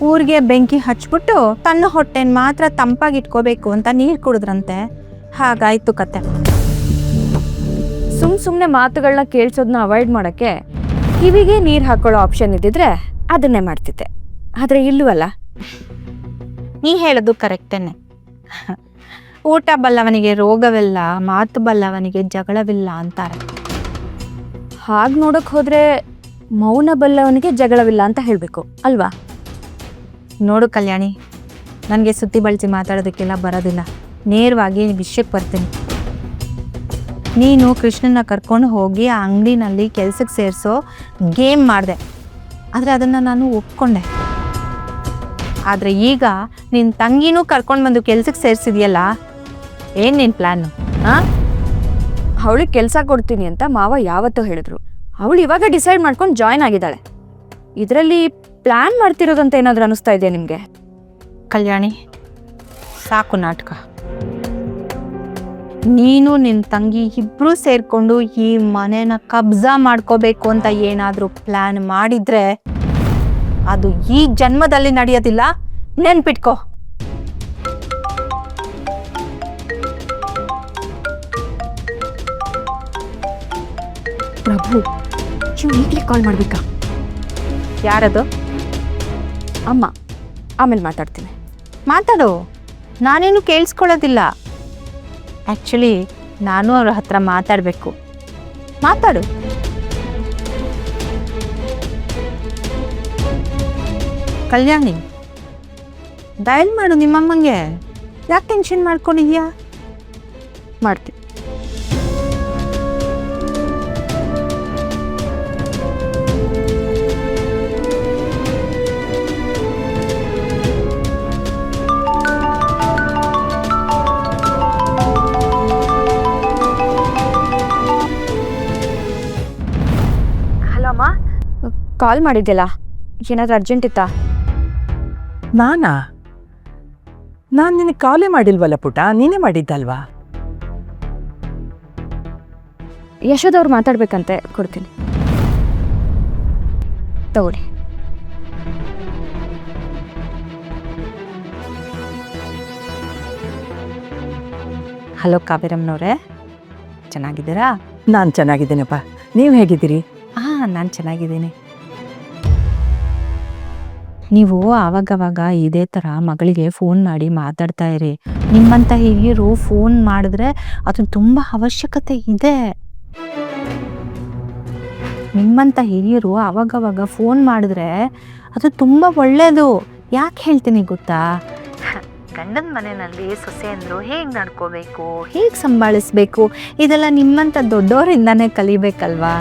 ಊರಿಗೆ ಬೆಂಕಿ ಹಚ್ಬಿಟ್ಟು ತನ್ನ ಹೊಟ್ಟೆನ ಮಾತ್ರ ತಂಪಾಗಿಟ್ಕೋಬೇಕು ಅಂತ ನೀರು ಕುಡಿದ್ರಂತೆ. ಹಾಗಾಯ್ತು ಕತೆ. ಸುಮ್ಮನೆ ಮಾತುಗಳನ್ನ ಕೇಳಿಸೋದನ್ನ ಅವಾಯ್ಡ್ ಮಾಡೋಕ್ಕೆ ಕಿವಿಗೆ ನೀರು ಹಾಕೊಳ್ಳೋ ಆಪ್ಷನ್ ಇದ್ದಿದ್ರೆ ಅದನ್ನೇ ಮಾಡ್ತಿದ್ದೆ. ಆದರೆ ಇಲ್ಲವಲ್ಲ. ನೀ ಹೇಳೋದು ಕರೆಕ್ಟೇನೆ. ಊಟ ಬಲ್ಲವನಿಗೆ ರೋಗವಿಲ್ಲ, ಮಾತು ಬಲ್ಲವನಿಗೆ ಜಗಳವಿಲ್ಲ ಅಂತಾರೆ. ಹಾಗೆ ನೋಡೋಕೆ ಹೋದರೆ ಮೌನ ಬಲ್ಲವನಿಗೆ ಜಗಳವಿಲ್ಲ ಅಂತ ಹೇಳಬೇಕು ಅಲ್ವಾ? ನೋಡು ಕಲ್ಯಾಣಿ, ನನಗೆ ಸುತ್ತಿ ಬಳಸಿ ಮಾತಾಡೋದಕ್ಕೆಲ್ಲ ಬರೋದಿಲ್ಲ. ನೇರವಾಗಿ ವಿಷಯಕ್ಕೆ ಬರ್ತೀನಿ. ನೀನು ಕೃಷ್ಣನ ಕರ್ಕೊಂಡು ಹೋಗಿ ಆ ಅಂಗಡಿನಲ್ಲಿ ಕೆಲಸಕ್ಕೆ ಸೇರಿಸೋ ಗೇಮ್ ಮಾಡಿದೆ, ಆದರೆ ಅದನ್ನು ನಾನು ಒಪ್ಕೊಂಡೆ. ಆದರೆ ಈಗ ನಿನ್ನ ತಂಗಿನೂ ಕರ್ಕೊಂಡು ಬಂದು ಕೆಲಸಕ್ಕೆ ಸೇರಿಸಿದೆಯಲ್ಲ, ಏನು ನಿನ್ನ ಪ್ಲ್ಯಾನು? ಅವಳಿಗೆ ಕೆಲಸ ಕೊಡ್ತೀನಿ ಅಂತ ಮಾವ ಯಾವತ್ತೂ ಹೇಳಿದ್ರು. ಅವಳು ಇವಾಗ ಡಿಸೈಡ್ ಮಾಡ್ಕೊಂಡು ಜಾಯ್ನ್ ಆಗಿದ್ದಾಳೆ. ಇದರಲ್ಲಿ ಪ್ಲ್ಯಾನ್ ಮಾಡ್ತಿರೋದಂತ ಏನಾದರೂ ಅನ್ನಿಸ್ತಾ ಇದೆಯಾ ನಿಮಗೆ? ಕಲ್ಯಾಣಿ, ಸಾಕು ನಾಟಕ. ನೀನು ನಿನ್ನ ತಂಗಿ ಇಬ್ಬರೂ ಸೇರಿಕೊಂಡು ಈ ಮನೆನ ಕಬ್ಜಾ ಮಾಡ್ಕೋಬೇಕು ಅಂತ ಏನಾದರೂ ಪ್ಲ್ಯಾನ್ ಮಾಡಿದರೆ ಅದು ಈ ಜನ್ಮದಲ್ಲಿ ನಡೆಯೋದಿಲ್ಲ, ನೆನ್ಪಿಟ್ಕೋ. ಪ್ರಭು, ಈಗಲೇ ಕಾಲ್ ಮಾಡಬೇಕಾ? ಯಾರದು? ಅಮ್ಮ. ಆಮೇಲೆ ಮಾತಾಡ್ತೀನಿ. ಮಾತಾಡು, ನಾನೇನು ಕೇಳಿಸ್ಕೊಳ್ಳೋದಿಲ್ಲ. ಆ್ಯಕ್ಚುಲಿ ನಾನು ಅವ್ರ ಹತ್ರ ಮಾತಾಡಬೇಕು. ಮಾತಾಡು. ಕಲ್ಯಾಣಿ, ಡಯಲ್ ಮಾಡು ನಿಮ್ಮಮ್ಮಂಗೆ. ಯಾಕೆ ಟೆನ್ಷನ್ ಮಾಡ್ಕೊಂಡಿದ್ಯಾ? ಮಾಡ್ತೀನಿ. ಹಲೋ ಅಮ್ಮ, ಕಾಲ್ ಮಾಡಿದ್ಯಲ್ಲ, ಏನಾದರೂ ಅರ್ಜೆಂಟ್ ಇತ್ತಾ? ನಾನು ನಿನಗೆ ಕಾಲೇ ಮಾಡಿಲ್ವಲ್ಲ ಪುಟ, ನೀನೇ ಮಾಡಿದ್ದಲ್ವಾ? ಯಶೋದವ್ರು ಮಾತಾಡ್ಬೇಕಂತೆ, ಕೊಡ್ತೀನಿ ತಗೊಳ್ಳಿ. ಹಲೋ ಕಾವೇರಮ್ಮನವ್ರೆ, ಚೆನ್ನಾಗಿದ್ದೀರಾ? ನಾನು ಚೆನ್ನಾಗಿದ್ದೀನಪ್ಪ, ನೀವು ಹೇಗಿದ್ದೀರಿ? ನಾನು ಚೆನ್ನಾಗಿದ್ದೀನಿ. ನೀವು ಆವಾಗವಾಗ ಇದೇ ಥರ ಮಗಳಿಗೆ ಫೋನ್ ಮಾಡಿ ಮಾತಾಡ್ತಾ ಇರಿ. ನಿಮ್ಮಂಥ ಹಿರಿಯರು ಫೋನ್ ಮಾಡಿದ್ರೆ ಅದು ತುಂಬ ಅವಶ್ಯಕತೆ ಇದೆ. ನಿಮ್ಮಂಥ ಹಿರಿಯರು ಆವಾಗವಾಗ ಫೋನ್ ಮಾಡಿದ್ರೆ ಅದು ತುಂಬ ಒಳ್ಳೆಯದು. ಯಾಕೆ ಹೇಳ್ತೀನಿ ಗೊತ್ತಾ? ಗಂಡನ ಮನೆಯಲ್ಲಿ ಸೊಸೆಯಂದರು ಹೇಗೆ ನಡ್ಕೋಬೇಕು, ಹೇಗೆ ಸಂಭಾಳಿಸ್ಬೇಕು, ಇದೆಲ್ಲ ನಿಮ್ಮಂಥ ದೊಡ್ಡವರಿಂದನೇ ಕಲಿಬೇಕಲ್ವಾ?